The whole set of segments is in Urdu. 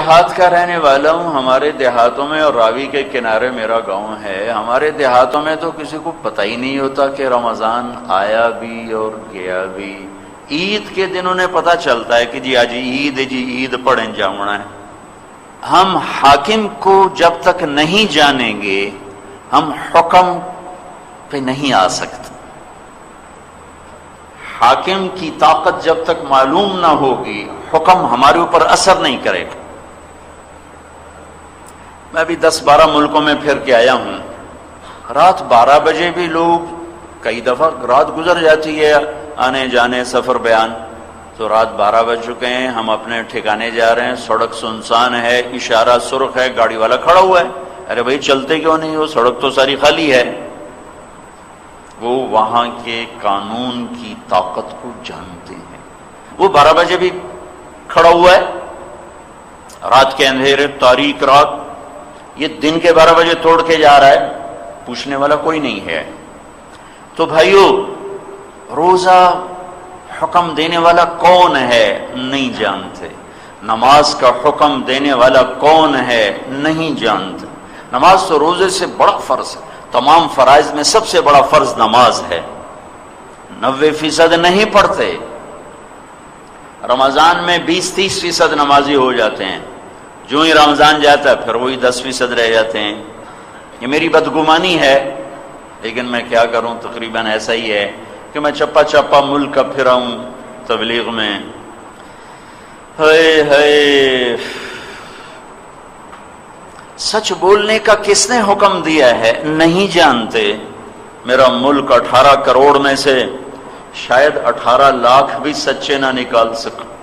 دیہات کا رہنے والا ہوں. ہمارے دیہاتوں میں، اور راوی کے کنارے میرا گاؤں ہے، ہمارے دیہاتوں میں تو کسی کو پتہ ہی نہیں ہوتا کہ رمضان آیا بھی اور گیا بھی. عید کے دن انہیں پتہ چلتا ہے کہ جی آج عید ہے، جی عید پڑھیں جاؤنا ہے. ہم حاکم کو جب تک نہیں جانیں گے ہم حکم پہ نہیں آ سکتے. حاکم کی طاقت جب تک معلوم نہ ہوگی حکم ہمارے اوپر اثر نہیں کرے گا. میں بھی 10-12 ملکوں میں پھر کے آیا ہوں. رات 12 بجے بھی لوگ، کئی دفعہ رات گزر جاتی ہے آنے جانے سفر بیان، تو رات 12 بج چکے ہیں، ہم اپنے ٹھکانے جا رہے ہیں، سڑک سنسان ہے، اشارہ سرخ ہے، گاڑی والا کھڑا ہوا ہے. ارے بھائی چلتے کیوں نہیں ہو، سڑک تو ساری خالی ہے. وہ وہاں کے قانون کی طاقت کو جانتے ہیں. وہ 12 بجے بھی کھڑا ہوا ہے، رات کے اندھیرے تاریک رات، یہ دن کے 12 بجے توڑ کے جا رہا ہے، پوچھنے والا کوئی نہیں ہے. تو بھائیو، روزہ حکم دینے والا کون ہے نہیں جانتے. نماز کا حکم دینے والا کون ہے نہیں جانتے. نماز تو روزے سے بڑا فرض ہے. تمام فرائض میں سب سے بڑا فرض نماز ہے. 90% نہیں پڑھتے. رمضان میں 20-30% نمازی ہو جاتے ہیں. جو ہی رمضان جاتا ہے پھر وہی 10% رہ جاتے ہیں. یہ میری بدگمانی ہے، لیکن میں کیا کروں، تقریباً ایسا ہی ہے کہ میں چپا چپا ملک کا پھرا ہوں تبلیغ میں. ہائے سچ بولنے کا کس نے حکم دیا ہے نہیں جانتے. میرا ملک 18 کروڑ میں سے شاید 18 لاکھ بھی سچے نہ نکال سکوں.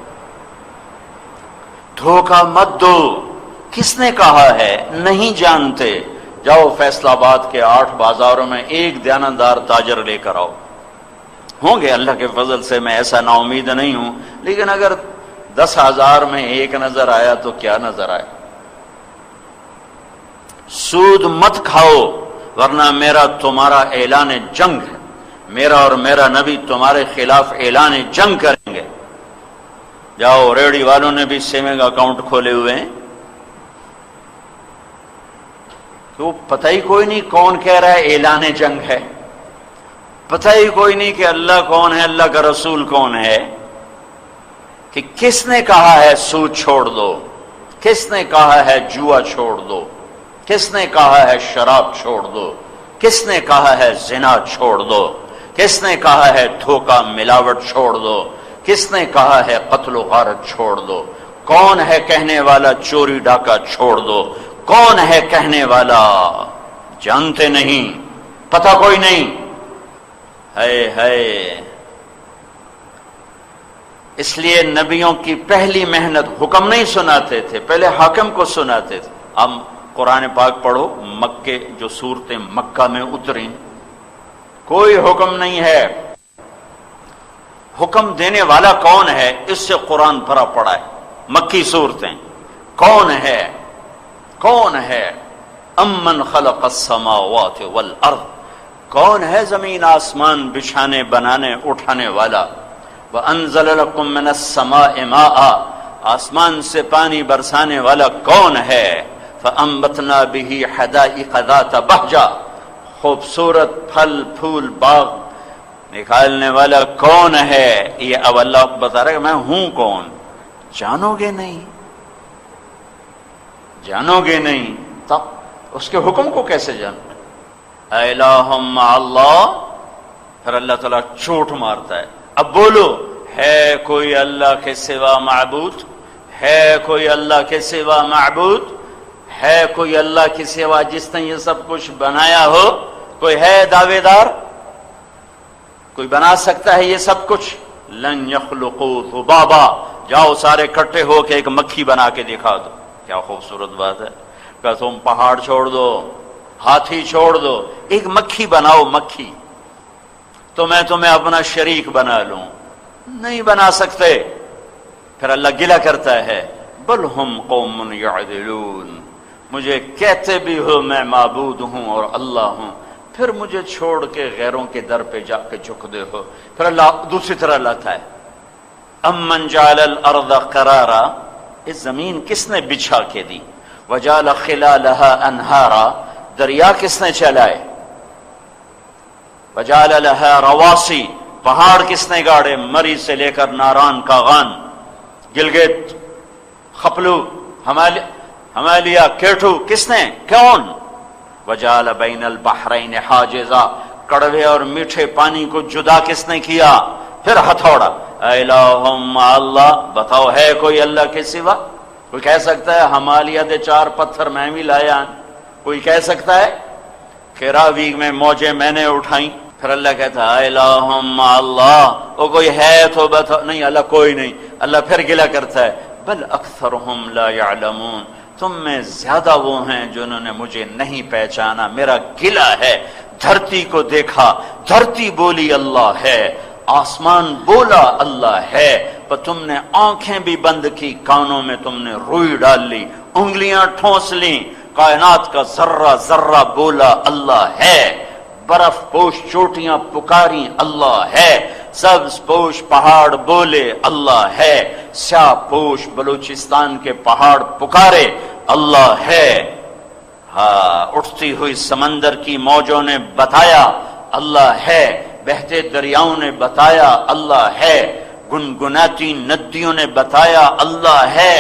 دھوکہ مت دو. کس نے کہا ہے نہیں جانتے. جاؤ فیصل آباد کے 8 بازاروں میں ایک دیانتدار تاجر لے کر آؤ. ہوں گے اللہ کے فضل سے، میں ایسا نا امید نہیں ہوں، لیکن اگر 10,000 میں ایک نظر آیا تو کیا نظر آئے. سود مت کھاؤ، ورنہ میرا تمہارا اعلان جنگ ہے. میرا اور میرا نبی تمہارے خلاف اعلان جنگ کریں گے. جاؤ، ریڑی والوں نے بھی سیونگ اکاؤنٹ کھولے ہوئے ہیں. تو پتہ ہی کوئی نہیں کون کہہ رہا ہے اعلان جنگ ہے. پتہ ہی کوئی نہیں کہ اللہ کون ہے، اللہ کا رسول کون ہے. کہ کس نے کہا ہے سود چھوڑ دو، کس نے کہا ہے جوا چھوڑ دو، کس نے کہا ہے شراب چھوڑ دو، کس نے کہا ہے زنا چھوڑ دو، کس نے کہا ہے دھوکہ ملاوٹ چھوڑ دو، کس نے کہا ہے قتل و غارت چھوڑ دو. کون ہے کہنے والا چوری ڈاکہ چھوڑ دو؟ کون ہے کہنے والا؟ جانتے نہیں، پتہ کوئی نہیں. ہے اس لیے نبیوں کی پہلی محنت حکم نہیں سناتے تھے، پہلے حاکم کو سناتے تھے. اب قرآن پاک پڑھو، مکے جو صورتیں مکہ میں اتریں، کوئی حکم نہیں ہے. حکم دینے والا کون ہے اس سے قرآن بھرا پڑا ہے. مکی صورتیں کون ہے؟ کون ہے؟ امن خلق السماوات والارض، کون ہے زمین آسمان بچھانے بنانے اٹھانے والا. وانزل لکم من السماء ماء، آسمان سے پانی برسانے والا کون ہے. فانبتنا به حدائق ذات بہجہ، خوبصورت پھل پھول باغ نکالنے والا کون ہے. یہ اب اللہ بتا رہا ہے کہ میں ہوں کون. جانو گے نہیں، جانو گے نہیں تب اس کے حکم کو کیسے جانو. الہ مع اللہ، پھر اللہ تعالیٰ چوٹ مارتا ہے. اب بولو، ہے کوئی اللہ کے سوا معبود؟ ہے کوئی اللہ کے سوا معبود؟ ہے کوئی اللہ کے سوا جس نے یہ سب کچھ بنایا ہو؟ کوئی ہے دعوے دار؟ کوئی بنا سکتا ہے یہ سب کچھ؟ لن یخلقوا ذبابا، جاؤ سارے اکٹھے ہو کے ایک مکھی بنا کے دکھا دو. کیا خوبصورت بات ہے کہ تم پہاڑ چھوڑ دو، ہاتھی چھوڑ دو، ایک مکھی بناؤ. مکھی تو میں تمہیں اپنا شریک بنا لوں. نہیں بنا سکتے. پھر اللہ گلہ کرتا ہے، بل ہم قوم یعدلون، مجھے کہتے بھی ہو میں معبود ہوں اور اللہ ہوں، پھر مجھے چھوڑ کے غیروں کے در پہ جا کے جھکتے ہو. پھر اللہ دوسری طرح لاتا ہے، امن جعل الارض قرارا، اس زمین کس نے بچھا کے دی؟ وجعل خلالها انہارا، دریا کس نے چلائے؟ وجعل لها رواسی، پہاڑ کس نے گاڑے؟ مری سے لے کر ناران کاغان، گلگت، خپلو، ہمالیہ، کیٹو، کس نے؟ کون؟ وجعل بین البحرین حاجزا، کڑوے اور میٹھے پانی کو جدا کس نے کیا؟ پھر ہتھوڑا، الہ مع اللہ، بتاؤ ہے کوئی اللہ کے سوا؟ کوئی کہہ سکتا ہے ہمالیہ دے 4 پتھر میں بھی لایا؟ کوئی کہہ سکتا ہے کراوی میں موجیں میں نے اٹھائیں؟ پھر اللہ کہتا ہے الہ مع اللہ، وہ کوئی ہے تو بتاؤ، نہیں اللہ کوئی نہیں۔ اللہ پھر گلہ کرتا ہے بل اکثرہم لا یعلمون، تم میں زیادہ وہ ہیں جنہوں نے مجھے نہیں پہچانا، میرا گلہ ہے۔ دھرتی کو دیکھا، دھرتی بولی اللہ ہے، آسمان بولا اللہ ہے، پر تم نے آنکھیں بھی بند کی، کانوں میں تم نے روئی ڈال لی، انگلیاں ٹھونس لیں، کائنات کا ذرہ ذرہ بولا اللہ ہے، برف پوش چوٹیاں پکاری اللہ ہے، سبز پوش پہاڑ بولے اللہ ہے، سیاہ پوش بلوچستان کے پہاڑ پکارے اللہ ہے، ہاں اٹھتی ہوئی سمندر کی موجوں نے بتایا اللہ ہے، بہتے دریاؤں نے بتایا اللہ ہے، گنگناتی ندیوں نے بتایا اللہ ہے،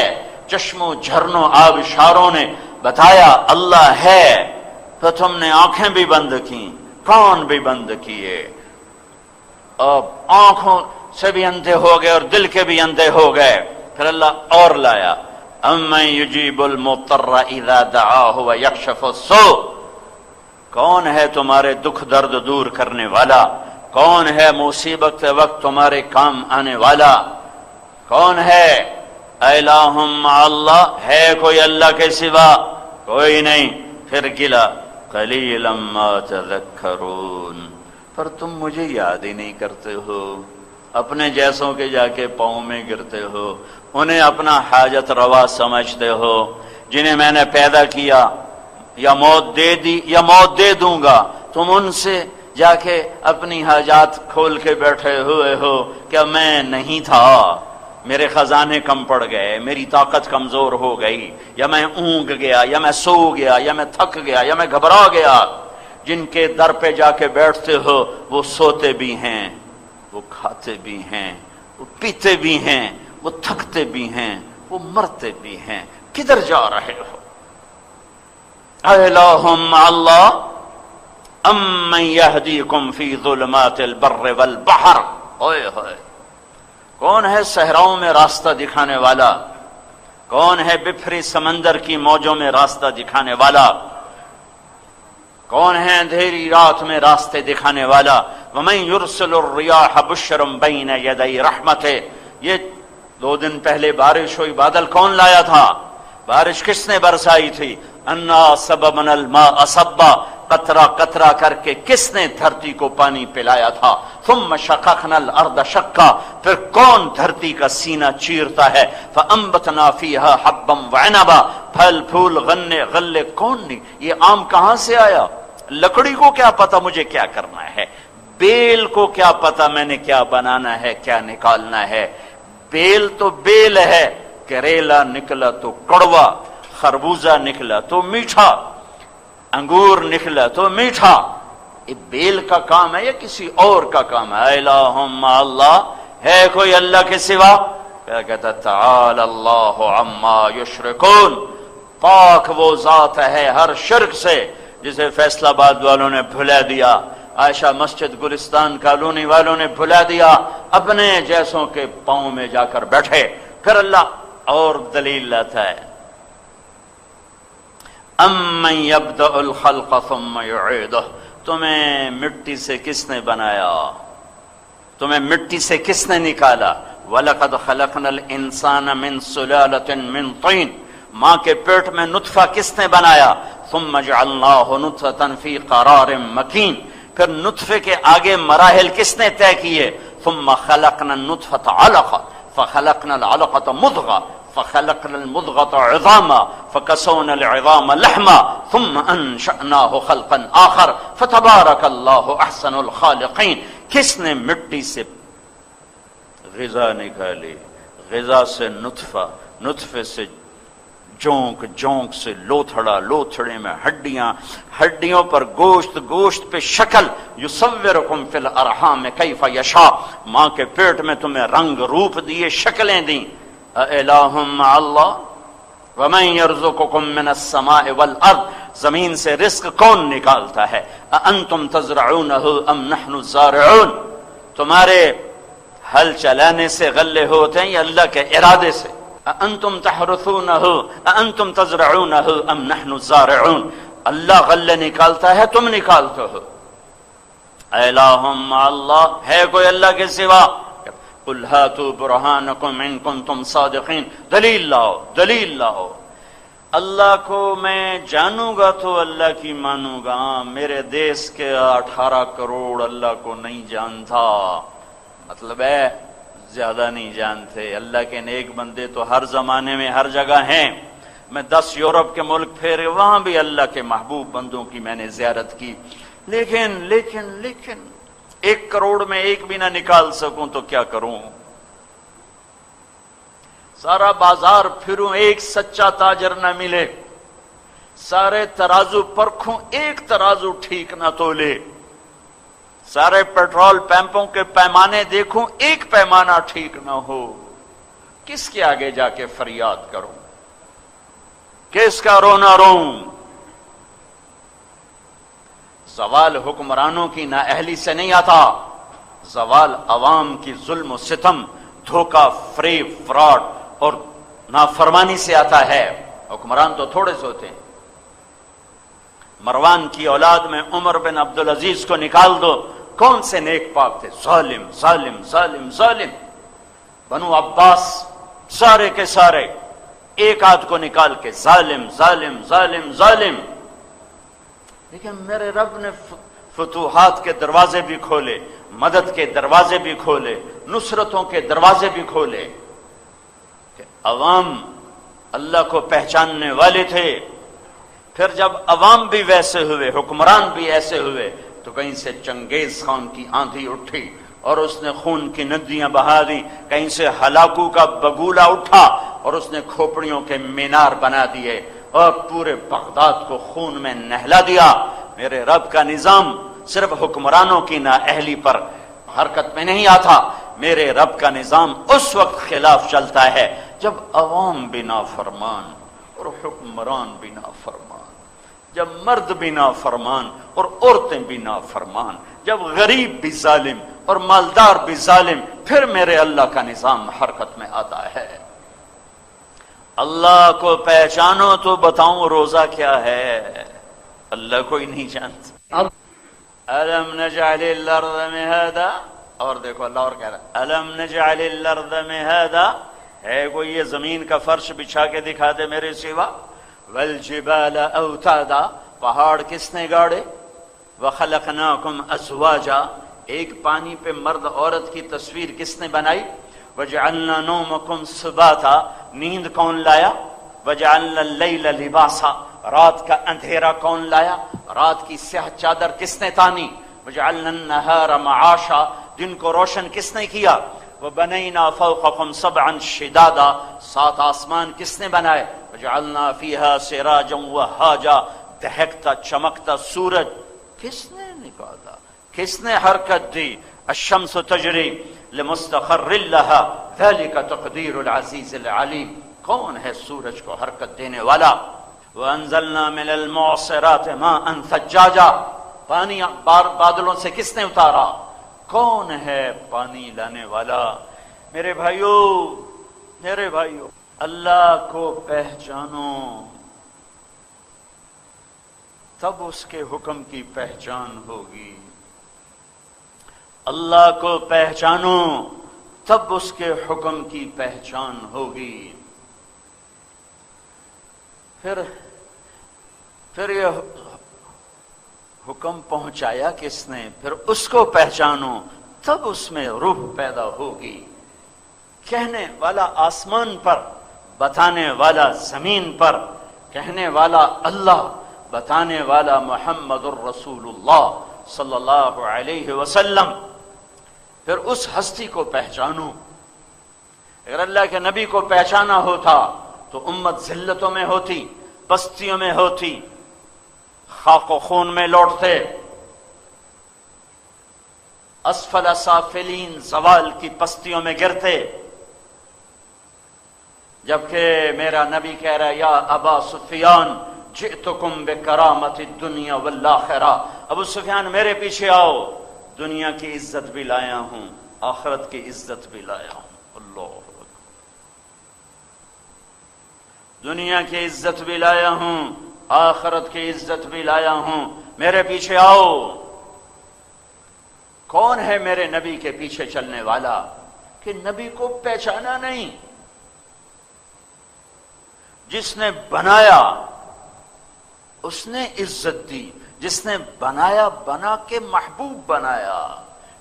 چشموں جھرنوں آبشاروں نے بتایا اللہ ہے، تو تم نے آنکھیں بھی بند کی، کان بھی بند کیے، اب آنکھوں سے بھی اندھے ہو گئے اور دل کے بھی اندھے ہو گئے۔ پھر اللہ اور لایا، امن یجیب المضطر اذا دعاہ ویکشف السوء، کون ہے تمہارے دکھ درد دور کرنے والا؟ کون ہے مصیبت کے وقت تمہارے کام آنے والا؟ کون ہے؟ الہ مع اللہ، ہے کوئی اللہ کے سوا؟ کوئی نہیں۔ پھر گلا قلیلا ما تذکرون، پر تم مجھے یاد ہی نہیں کرتے ہو، اپنے جیسوں کے جا کے پاؤں میں گرتے ہو، انہیں اپنا حاجت روا سمجھتے ہو، جنہیں میں نے پیدا کیا یا موت دے دی یا موت دے دوں گا، تم ان سے جا کے اپنی حاجات کھول کے بیٹھے ہوئے ہو کہ میں نہیں تھا، میرے خزانے کم پڑ گئے، میری طاقت کمزور ہو گئی، یا میں اونگ گیا، یا میں سو گیا، یا میں تھک گیا، یا میں گھبرا گیا۔ جن کے در پہ جا کے بیٹھتے ہو وہ سوتے بھی ہیں، وہ کھاتے بھی ہیں، وہ پیتے بھی ہیں، وہ تھکتے بھی ہیں، وہ مرتے بھی ہیں، کدھر جا رہے ہو؟ الہ مع اللہ امن یہدیکم فی ظلمات البر والبحر، اوئے ہوئے، کون ہے صحراؤں میں راستہ دکھانے والا؟ کون ہے بپھری سمندر کی موجوں میں راستہ دکھانے والا؟ کون ہے اندھیری رات میں راستے دکھانے والا؟ وَمَن يُرْسِلُ الرِّيَاحَ بُشْرًا بَيْنَ يَدَيْ رَحْمَتِهِ، یہ 2 دن پہلے بارش ہوئی، بادل کون لایا تھا؟ بارش کس نے برسائی تھی؟ اَنَّا صَبَبْنَا الْمَاءَ صَبًّا، قطرہ قطرہ کر کے کس نے دھرتی کو پانی پلایا تھا؟ ثم شققنا الارض شقا، پھر کون دھرتی کا سینہ چیرتا ہے؟ فانبتنا فیہا حبا وعنبا، پھل پھول غنے غلے کون نہیں؟ یہ آم کہاں سے آیا؟ لکڑی کو کیا پتا مجھے کیا کرنا ہے، بیل کو کیا پتا میں نے کیا بنانا ہے، کیا نکالنا ہے۔ بیل تو بیل ہے، کریلا نکلا تو کڑوا، خربوزہ نکلا تو میٹھا، انگور نکلا تو میٹھا۔ یہ بیل کا کام ہے یا کسی اور کا کام ہے؟ الہ مع اللہ، ہے کوئی اللہ کے سوا؟ کیا کہتا؟ تعالی اللہ عما یشرکون، پاک وہ ذات ہے ہر شرک سے جسے فیصل آباد والوں نے بھلا دیا، عائشہ مسجد گلستان کالونی والوں نے بھلا دیا، اپنے جیسوں کے پاؤں میں جا کر بیٹھے۔ پھر اللہ اور دلیل لاتا ہے، امن یبدأ الخلق ثم یعیدہ، تمہیں مٹی سے کس نے بنایا؟ تمہیں مٹی سے کس نے نکالا؟ وَلَقَدْ خَلَقْنَا الْإِنسَانَ مِنْ سُلَالَةٍ مِنْ طِينٍ، ماں کے پیٹ میں نطفہ کس نے بنایا؟ ثُمَّ جَعَلْنَاهُ نُطْفَةً فِي قَرَارٍ مَكِينٍ، پھر نطفے کے آگے مراحل کس نے طے کیے؟ ثُمَّ خَلَقْنَا النُّطْفَةَ عَلَقَةً فَخَلَقْنَا الْعَلَقَةَ مُضْغَةً فخلقنا المضغة عظاما فكسونا العظام لحما ثم انشأناه خلقا آخر فتبارك الله احسن الخالقين۔ کس نے مٹی سے غذا نکالی، غذا سے نطفہ، نطفے سے جونک، جونک سے لوتھڑا، لوتھڑے میں ہڈیاں، ہڈیوں پر گوشت، گوشت پہ شکل، یصورکم فی الارحام کیف یشاء، ماں کے پیٹ میں تمہیں رنگ روپ دیے، شکلیں دیں. االہ مع اللہ ومن یرزقکم من السماء والارض، زمین سے رزق کون نکالتا ہے؟ اانتم تزرعونہ ام نحن الزارعون، تمہارے ہل چلانے سے غلے ہوتے ہیں یا اللہ کے ارادے سے؟ انتم تحرثونہ انتم تزرعونہ ام نحن الزارعون، اللہ غلے نکالتا ہے تم نکالتے ہو. الہ مع اللہ، ہے کوئی اللہ کے سوا؟ قل ہاتوا برہانکم ان کنتم صادقین، دلیل لاؤ، دلیل لاؤ. اللہ کو میں جانوں گا تو اللہ کی مانوں گا. میرے دیس کے 18 کروڑ اللہ کو نہیں جانتا، مطلب ہے زیادہ نہیں جانتے. اللہ کے نیک بندے تو ہر زمانے میں ہر جگہ ہیں. میں 10 یورپ کے ملک پھیرے، وہاں بھی اللہ کے محبوب بندوں کی میں نے زیارت کی، لیکن 1 کروڑ میں ایک بھی نہ نکال سکوں تو کیا کروں؟ سارا بازار پھروں، ایک سچا تاجر نہ ملے. سارے ترازو پرکھوں، ایک ترازو ٹھیک نہ تولے. سارے پیٹرول پمپوں کے پیمانے دیکھوں، ایک پیمانہ ٹھیک نہ ہو. کس کے آگے جا کے فریاد کروں؟ کس کا رونا روں؟ زوال حکمرانوں کی نااہلی سے نہیں آتا، زوال عوام کی ظلم و ستم، دھوکہ، فریب، فراڈ اور نافرمانی سے آتا ہے. حکمران تو تھوڑے سے ہوتے ہیں. مروان کی اولاد میں عمر بن عبدالعزیز کو نکال دو، کون سے نیک پاک تھے؟ ظالم ظالم ظالم ظالم. بنو عباس سارے کے سارے، ایک آدھ کو نکال کے ظالم ظالم ظالم ظالم. لیکن میرے رب نے فتوحات کے دروازے بھی کھولے، مدد کے دروازے بھی کھولے، نصرتوں کے دروازے بھی کھولے. کہ عوام اللہ کو پہچاننے والے تھے. پھر جب عوام بھی ویسے ہوئے، حکمران بھی ایسے ہوئے، تو کہیں سے چنگیز خان کی آندھی اٹھی اور اس نے خون کی ندیاں بہا دیں. کہیں سے ہلاکو کا بگولا اٹھا اور اس نے کھوپڑیوں کے مینار بنا دیے اور پورے بغداد کو خون میں نہلا دیا. میرے رب کا نظام صرف حکمرانوں کی نااہلی پر حرکت میں نہیں آتا. میرے رب کا نظام اس وقت خلاف چلتا ہے جب عوام بھی نافرمان اور حکمران بھی نافرمان، جب مرد بھی نافرمان اور عورتیں بھی نافرمان، جب غریب بھی ظالم اور مالدار بھی ظالم، پھر میرے اللہ کا نظام حرکت میں آتا ہے. اللہ کو پہچانو تو بتاؤں روزہ کیا ہے؟ اللہ کوئی نہیں جانتا. الم نجعل الارض مہادا، اور دیکھو اللہ اور کہہ رہا ہے الم نجعل الارض مہادا، ہے کوئی یہ زمین کا فرش بچھا کے دکھا دے میرے سوا؟ والجبال اوتادا، پہاڑ کس نے گاڑے؟ وخلقناکم ازواجا، ایک پانی پہ مرد عورت کی تصویر کس نے بنائی؟ وجعلنا نومکم سباتا، نیند کون لایا؟ وجعلنا اللیل لباسا، رات کا اندھیرا کون لایا؟ رات کی سیاہ چادر کس نے تانی؟ وجعلنا النہار معاشا، دن کو روشن کس نے کیا؟ وبنینا فوقکم سبعا شدادا، 7 آسمان کس نے بنائے؟ وجعلنا فیہا سراجا وہاجا، دہکتا چمکتا سورج کس نے نکالا؟ کس نے حرکت دی؟ الشمس تجری لمستقر لها ذلك تقدیر العزیز العلیم. کون ہے سورج کو حرکت دینے والا؟ وانزلنا من المعصرات ماء ثجاجا، پانی بادلوں سے کس نے اتارا؟ کون ہے پانی لانے والا؟ میرے بھائیو، میرے بھائیو، اللہ کو پہچانو تب اس کے حکم کی پہچان ہوگی. اللہ کو پہچانو تب اس کے حکم کی پہچان ہوگی. پھر یہ حکم پہنچایا کس نے؟ پھر اس کو پہچانو تب اس میں روح پیدا ہوگی. کہنے والا آسمان پر، بتانے والا زمین پر، کہنے والا اللہ، بتانے والا محمد الرسول اللہ صلی اللہ علیہ وسلم. پھر اس ہستی کو پہچانو اگر اللہ کے نبی کو پہچانا ہوتا تو امت ذلتوں میں ہوتی، پستیوں میں ہوتی، خاک و خون میں لوٹتے، اسفل سافلین زوال کی پستیوں میں گرتے، جبکہ میرا نبی کہہ رہا ہے یا ابا سفیان جئتکم بکرامت الدنیا والآخرہ، ابو سفیان میرے پیچھے آؤ، دنیا کی عزت بھی لایا ہوں، آخرت کی عزت بھی لایا ہوں۔ اللہ اکبر، دنیا کی عزت بھی لایا ہوں، آخرت کی عزت بھی لایا ہوں، میرے پیچھے آؤ۔ کون ہے میرے نبی کے پیچھے چلنے والا کہ نبی کو پہچانا نہیں؟ جس نے بنایا اس نے عزت دی، جس نے بنایا بنا کے محبوب بنایا،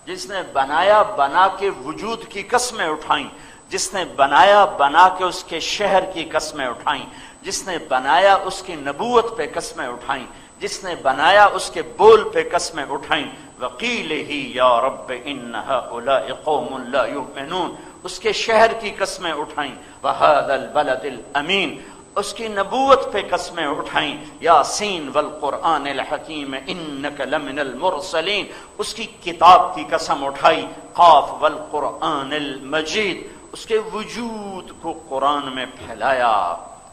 جس نے بنایا بنا کے وجود کی قسمیں اٹھائیں، جس نے بنایا بنا کے اس کے شہر کی قسمیں اٹھائیں، جس نے بنایا اس کی نبوت پہ قسمیں اٹھائیں، جس نے بنایا اس کے بول پہ قسمیں اٹھائیں، وقیلہ یا رب ان ہؤلاء قوم لا یؤمنون، اس کے شہر کی قسمیں اٹھائیں، وہذا البلد الامین، اس کی نبوت پہ قسمیں اٹھائیں، یاسین والقرآن الحکیم انک لمن المرسلین، اس کی کتاب کی قسم اٹھائی، قاف والقرآن المجید، اس کے وجود کو قرآن میں پھیلایا،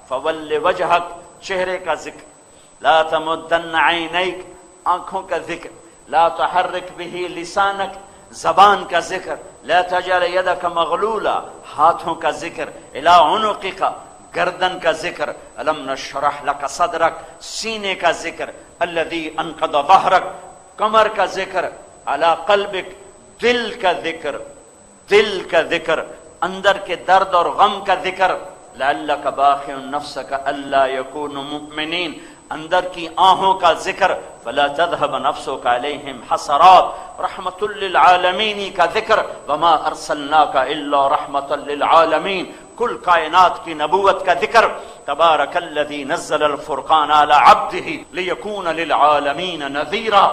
فول وجہک، چہرے کا ذکر، لا تمدن عینیک، آنکھوں کا ذکر، لا تحرک بہ لسانک، زبان کا ذکر، لا تجعل یدک مغلولا، ہاتھوں کا ذکر، الی عنقک، گردن کا ذکر، الم نشرح لک صدرک، سینے کا ذکر، الذی انقض ظہرک، کمر کا ذکر، علی قلبک، دل کا ذکر، دل کا ذکر، اندر کے درد اور غم کا ذکر، لعلک باخع نفسک الا یکونوا مؤمنین، اندر کی آہوں کا ذکر، فلا تذهب نفسک علیہم حسرات، رحمت للعالمین کا ذکر، وما ارسلناک الا رحمت للعالمین، کل کائنات کی نبوت کا ذکر، تبارک الذی نزل الفرقان علی عبدہ لیکون للعالمین نذیرا،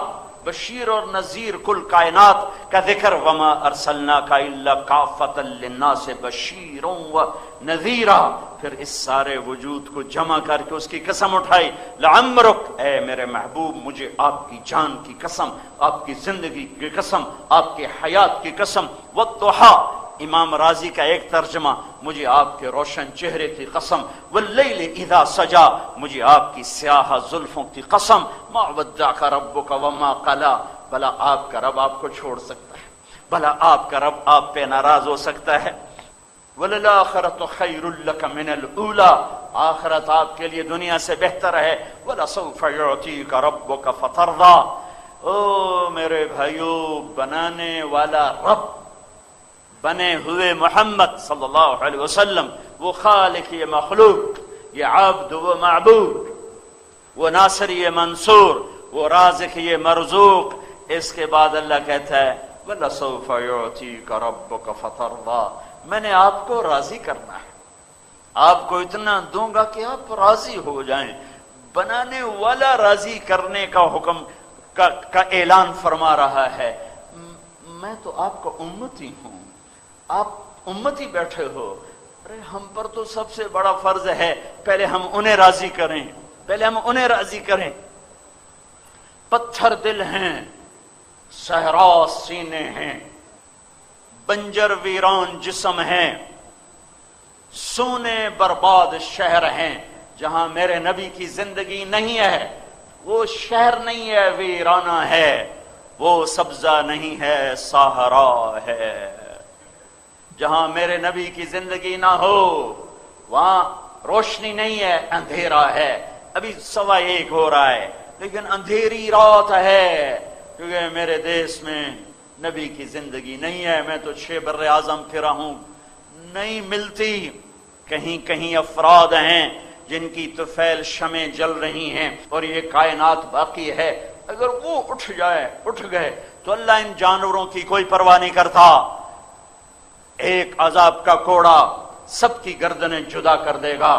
بشیر اور نذیر کل کائنات کا ذکر، وما ارسلناک الا کافۃ للناس بشیرا و نذیرا، پھر اس سارے وجود کو جمع کر کے اس کی قسم اٹھائی، لعمرک، اے میرے محبوب مجھے آپ کی جان کی قسم، آپ کی زندگی کی قسم، آپ کی حیات کی قسم، والضحیٰ، امام رازی کا ایک ترجمہ، مجھے آپ کے روشن چہرے کی قسم، واللیل اذا سجا، مجھے آپ کی سیاہ زلفوں کی قسم، ما ودعک ربک وما قلا، بھلا آپ کا رب آپ کو چھوڑ سکتا ہے؟ بھلا آپ کا رب آپ پہ ناراض ہو سکتا ہے؟ وَلَلْآخِرَةُ خَيْرٌ لَكَ مِنَ الْأُولَى، آخرت آپ کے لیے دنیا سے بہتر ہے، وَلَسَوْفَ يُعْطِيكَ رَبُّكَ فَتَرْضَىٰ، او میرے بھائیو، بنانے والا رب، بنے ہوئے محمد صلی اللہ علیہ وسلم، وہ خالق یہ مخلوق، یہ عبد و معبود، وہ ناصر یہ منصور، وہ رازق یہ مرزوق، اس کے بعد اللہ کہتا ہے وَلَسَوْفَ يُعْطِيكَ رَبُّكَ فَتَرْضَىٰ، میں نے آپ کو راضی کرنا ہے، آپ کو اتنا دوں گا کہ آپ راضی ہو جائیں۔ بنانے والا راضی کرنے کا حکم کا اعلان فرما رہا ہے، میں تو آپ کا امتی ہوں، آپ امتی بیٹھے ہو، ارے ہم پر تو سب سے بڑا فرض ہے پہلے ہم انہیں راضی کریں، پہلے ہم انہیں راضی کریں۔ پتھر دل ہیں، صحرا سینے ہیں، بنجر ویران جسم ہیں، سونے برباد شہر ہیں، جہاں میرے نبی کی زندگی نہیں ہے، وہ شہر نہیں ہے، ویرانہ ہے، وہ سبزہ نہیں ہے، صحرا ہے۔ جہاں میرے نبی کی زندگی نہ ہو وہاں روشنی نہیں ہے، اندھیرا ہے۔ ابھی 1:15 ہو رہا ہے لیکن اندھیری رات ہے، کیونکہ میرے دیس میں نبی کی زندگی نہیں ہے۔ میں تو 6 بر اعظم پھرا ہوں، نہیں ملتی۔ کہیں کہیں افراد ہیں جن کی طفیل شمیں جل رہی ہیں اور یہ کائنات باقی ہے، اگر وہ اٹھ گئے تو اللہ ان جانوروں کی کوئی پرواہ نہیں کرتا۔ ایک عذاب کا کوڑا سب کی گردنیں جدا کر دے گا۔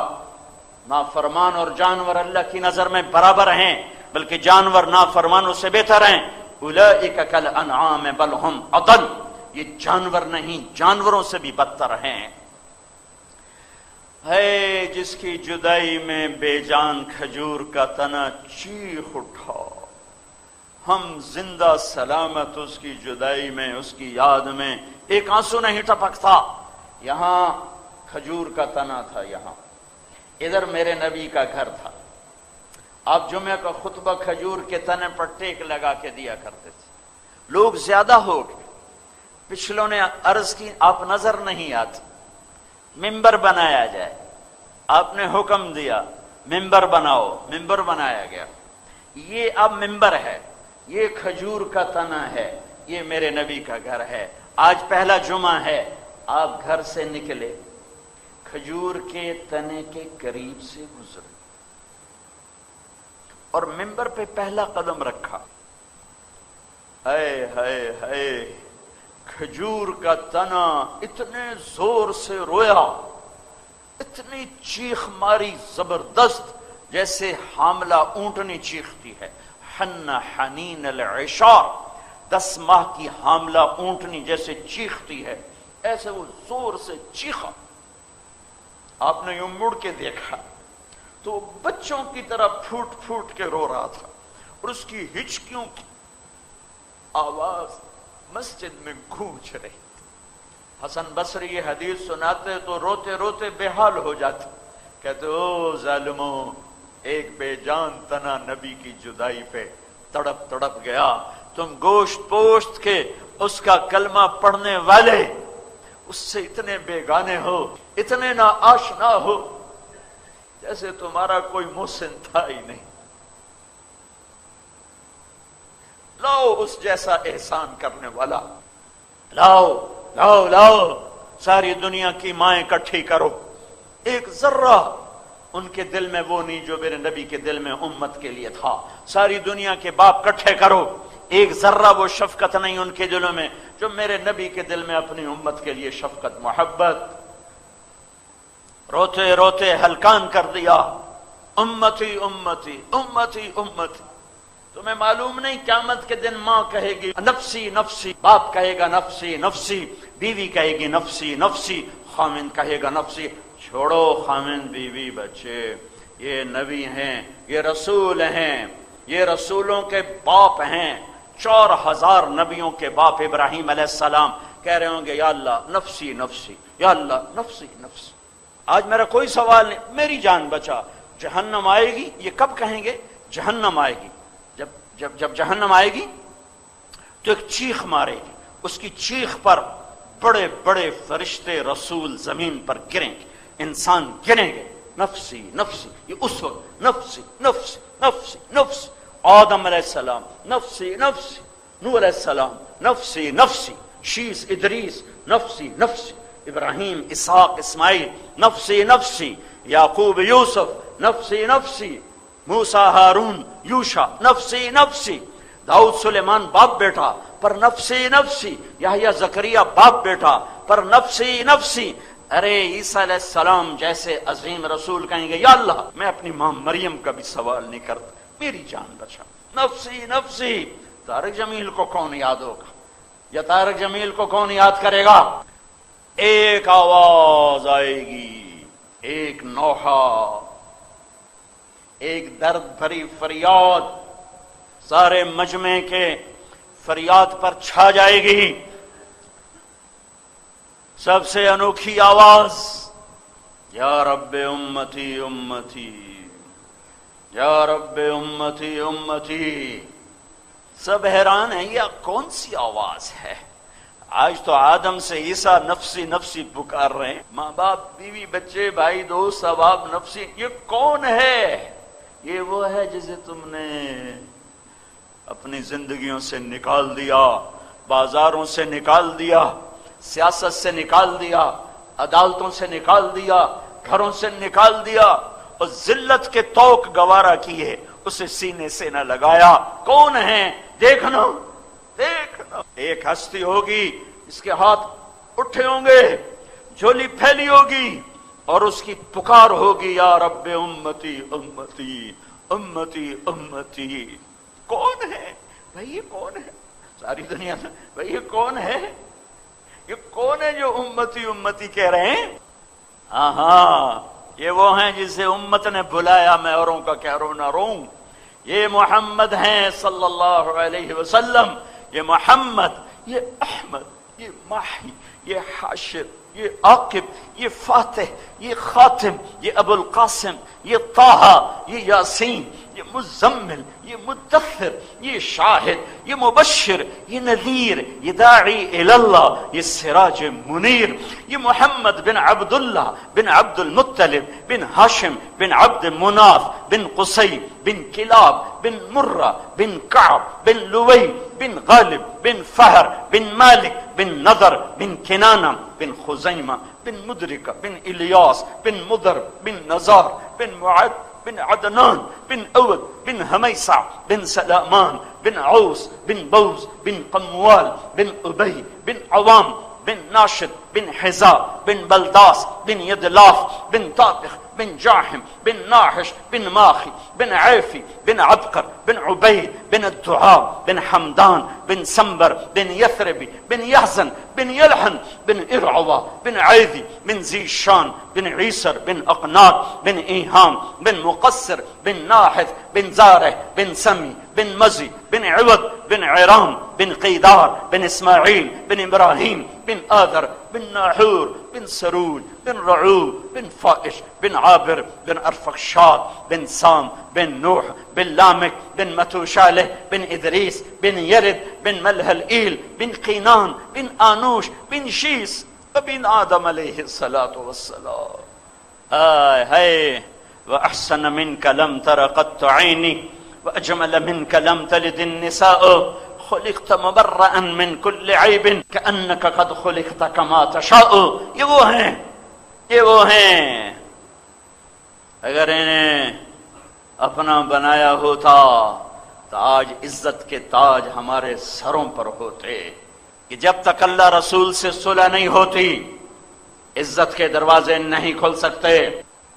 نافرمان اور جانور اللہ کی نظر میں برابر ہیں، بلکہ جانور نافرمانوں سے بہتر ہیں۔ اولئک کالانعام بل ہم اضل، یہ جانور نہیں، جانوروں سے بھی بدتر ہیں۔ ہے جس کی جدائی میں بے جان کھجور کا تنا چیخ اٹھا، ہم زندہ سلامت اس کی جدائی میں، اس کی یاد میں ایک آنسو نہیں ٹپکتا۔ یہاں کھجور کا تنا تھا، یہاں ادھر میرے نبی کا گھر تھا۔ آپ جمعہ کا خطبہ کھجور کے تنے پر ٹیک لگا کے دیا کرتے تھے۔ لوگ زیادہ ہو گئے، پچھلوں نے عرض کی آپ نظر نہیں آتے، ممبر بنایا جائے، آپ نے حکم دیا ممبر بناؤ، ممبر بنایا گیا۔ یہ اب ممبر ہے، یہ کھجور کا تنا ہے، یہ میرے نبی کا گھر ہے۔ آج پہلا جمعہ ہے، آپ گھر سے نکلے، کھجور کے تنے کے قریب سے گزرے اور ممبر پہ پہلا قدم رکھا۔ ہائے ہائے ہائے، کھجور کا تنا اتنے زور سے رویا، اتنی چیخ ماری زبردست، جیسے حاملہ اونٹنی چیختی ہے۔ حن حنین العشار، 10 ماہ کی حاملہ اونٹنی جیسے چیختی ہے، ایسے وہ زور سے چیخا۔ آپ نے یوں مڑ کے دیکھا تو بچوں کی طرح پھوٹ پھوٹ کے رو رہا تھا، اور اس کی ہچکیوں کی آواز مسجد میں گونج رہی تھی۔ حسن بصری یہ حدیث سناتے تو روتے روتے بے حال ہو جاتے، کہتے او ظالموں، ایک بے جان تنا نبی کی جدائی پہ تڑپ تڑپ گیا، تم گوشت پوشت کے اس کا کلمہ پڑھنے والے اس سے اتنے بیگانے ہو، اتنے نا آشنا ہو، جیسے تمہارا کوئی محسن تھا ہی نہیں۔ لاؤ اس جیسا احسان کرنے والا، لاؤ لاؤ لاؤ، ساری دنیا کی مائیں اکٹھی کرو، ایک ذرہ ان کے دل میں وہ نہیں جو میرے نبی کے دل میں امت کے لیے تھا۔ ساری دنیا کے باپ اکٹھے کرو، ایک ذرہ وہ شفقت نہیں ان کے دلوں میں جو میرے نبی کے دل میں اپنی امت کے لیے شفقت محبت۔ روتے روتے ہلکان کر دیا، امتی امتی امتی امتی۔ تمہیں معلوم نہیں قیامت کے دن ماں کہے گی نفسی نفسی، باپ کہے گا نفسی نفسی، بیوی کہے گی نفسی نفسی، خامند کہے گا نفسی۔ چھوڑو خامند بیوی بچے، یہ نبی ہیں، یہ رسول ہیں، یہ رسولوں کے باپ ہیں۔ 4000 نبیوں کے باپ ابراہیم علیہ السلام کہہ رہے ہوں گے یا اللہ نفسی نفسی، یا اللہ نفسی نفسی۔ آج میرا کوئی سوال نہیں، میری جان بچا۔ جہنم آئے گی، یہ کب کہیں گے؟ جہنم آئے گی، جب جہنم آئے گی تو ایک چیخ مارے گی، اس کی چیخ پر بڑے بڑے فرشتے رسول زمین پر گریں گے، انسان گریں گے، نفسی نفسی۔ یہ اس وقت نفسی نفسی نفسی نفسی، آدم علیہ السلام نفسی نفسی، نوح علیہ السلام نفسی نفسی، شیس ادریس نفسی نفسی، ابراہیم اسحاق اسماعیل نفسی نفسی، یعقوب یوسف نفسی نفسی، موسیٰ ہارون یوشع نفسی نفسی، داؤد سلیمان باپ بیٹا پر نفسی نفسی، یحییٰ زکریا باپ بیٹا پر نفسی نفسی۔ ارے عیسیٰ علیہ السلام جیسے عظیم رسول کہیں گے یا اللہ میں اپنی ماں مریم کا بھی سوال نہیں کرتا، میری جان بچا، نفسی نفسی۔ طارق جمیل کو کون یاد ہوگا، یا طارق جمیل کو کون یاد کرے گا؟ ایک آواز آئے گی، ایک نوحہ، ایک درد بھری فریاد سارے مجمع کے فریاد پر چھا جائے گی۔ سب سے انوکھی آواز، یا رب امتی امتی، یا رب امتی امتی۔ سب حیران ہیں یہ کون سی آواز ہے؟ آج تو آدم سے عیسیٰ نفسی نفسی پکار رہے ہیں، ماں باپ بیوی بچے بھائی دوست احباب نفسی۔ یہ کون ہے؟ یہ وہ ہے جسے تم نے اپنی زندگیوں سے نکال دیا، بازاروں سے نکال دیا، سیاست سے نکال دیا، عدالتوں سے نکال دیا، گھروں سے نکال دیا، اور ذلت کے توق گوارا کیے، اسے سینے سے نہ لگایا۔ کون ہے؟ دیکھنا دیکھنا، ایک ہستی ہوگی، اس کے ہاتھ اٹھے ہوں گے، جھولی پھیلی ہوگی، اور اس کی پکار ہوگی یا رب امتی امتی امتی امتی۔ کون ہے بھائی؟ یہ کون ہے ساری دنیا میں؟ بھائی یہ کون ہے؟ یہ کون ہے جو امتی امتی کہہ رہے ہیں؟ ہاں یہ وہ ہیں جسے امت نے بلایا، میں اوروں کا کیا رونا روں. یہ محمد ہیں صلی اللہ علیہ وسلم، یہ محمد، یہ احمد، یہ ماہی، یہ حاشر، یہ عاقب، یہ فاتح، یہ خاتم، یہ ابو القاسم، یہ طہ، یہ یاسین، یہ مزمل، یہ مدثر، یہ شاہد، یہ مبشر، یہ نذیر، یہ داعی اللہ، یہ سراج منیر. یہ محمد بن عبداللہ بن عبد المطلب بن ہاشم بن عبد مناف بن قصی بن کلاب بن مرہ بن کعب بن لوی بن غالب بن فہر بن مالک بن نضر بن کنانہ بن خزیمہ بن مدرکہ بن الیاس بن مضر بن نزار بن معد بن عدنان بن اود بن ہمیسع بن سلامان بن عوس بن بوز بن قموال بن ابی بن عوام بن ناشد بن حزا بن بلداس بن يدلاف بن طابخ بن جاحم بن ناحش بن ماخي بن عيفي بن عبقر بن عبيد بن الدعاء بن حمدان بن سنبر بن يثربي بن يحزن بن يلحن بن إرعوى بن عيذي بن زيشان بن عيسر بن أقناط بن إيهام بن مقصر بن ناحث بن زاره بن سمي بن مزي بن عوض بن عرام بن قيدار بن إسماعيل بن إبراهيم بن آذر بن ناحور بن سرول بن رعوب بن فائش بن عابر بن أرفخشاد بن سام بن نوح بن لامك بن متوشاله بن إدريس بن يرد بن ملهلئيل بن قينان بن آنوش بن شيس وبن آدم عليه الصلاة والسلام. هاي وأحسن منك لم تر قط عيني وأجمل منك لم تلد النساء خلقت مبرأ من كل عيب كأنك قد خلقت كما تشاء. یہ وہ ہیں اگر انہیں اپنا بنایا ہوتا تو آج عزت کے تاج ہمارے سروں پر ہوتے. کہ جب تک اللہ رسول سے صلح نہیں ہوتی عزت کے دروازے نہیں کھل سکتے.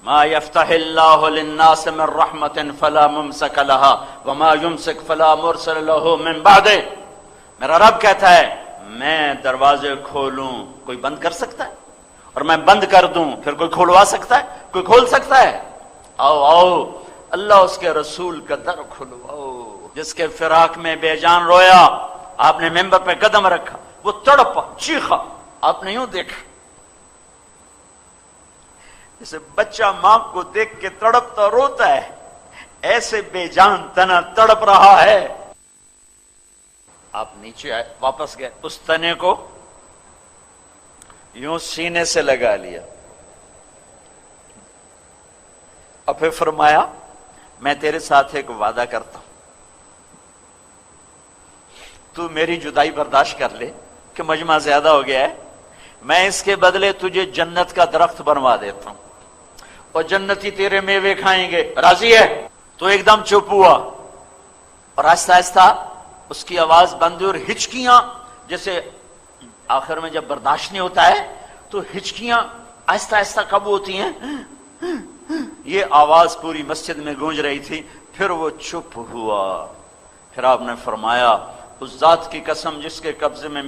ما يفتح الله للناس من رحمة فلا ممسك لها وما يمسك فلا مرسل له من بعده. میرا رب کہتا ہے میں دروازے کھولوں کوئی بند کر سکتا ہے، اور میں بند کر دوں پھر کوئی کھولوا سکتا ہے؟ کوئی کھول سکتا ہے؟ آؤ آؤ اللہ اس کے رسول کا در کھلواؤ. جس کے فراق میں بے جان رویا، آپ نے ممبر پہ قدم رکھا، وہ تڑپا چیخا، آپ نے یوں دیکھا جیسے بچہ ماں کو دیکھ کے تڑپتا روتا ہے، ایسے بے جان تنا تڑپ رہا ہے. آپ نیچے آئے، واپس گئے، اس تنے کو یوں سینے سے لگا لیا، اور پھر فرمایا میں تیرے ساتھ ایک وعدہ کرتا ہوں، تو میری جدائی برداشت کر لے کہ مجمع زیادہ ہو گیا ہے، میں اس کے بدلے تجھے جنت کا درخت بنوا دیتا ہوں اور جنتی تیرے میوے کھائیں گے، راضی ہے؟ تو ایک دم چپ ہوا اور آہستہ آہستہ اس کی آواز بند ہوئی، اور ہچکیاں جیسے آخر میں جب برداشت نہیں ہوتا ہے تو ہچکیاں آہستہ آہستہ کب ہوتی ہیں، یہ آواز پوری مسجد میں گونج رہی تھی. پھر وہ چپ ہوا. پھر آپ نے فرمایا اس ذات کی قسم جس کے قبضے میں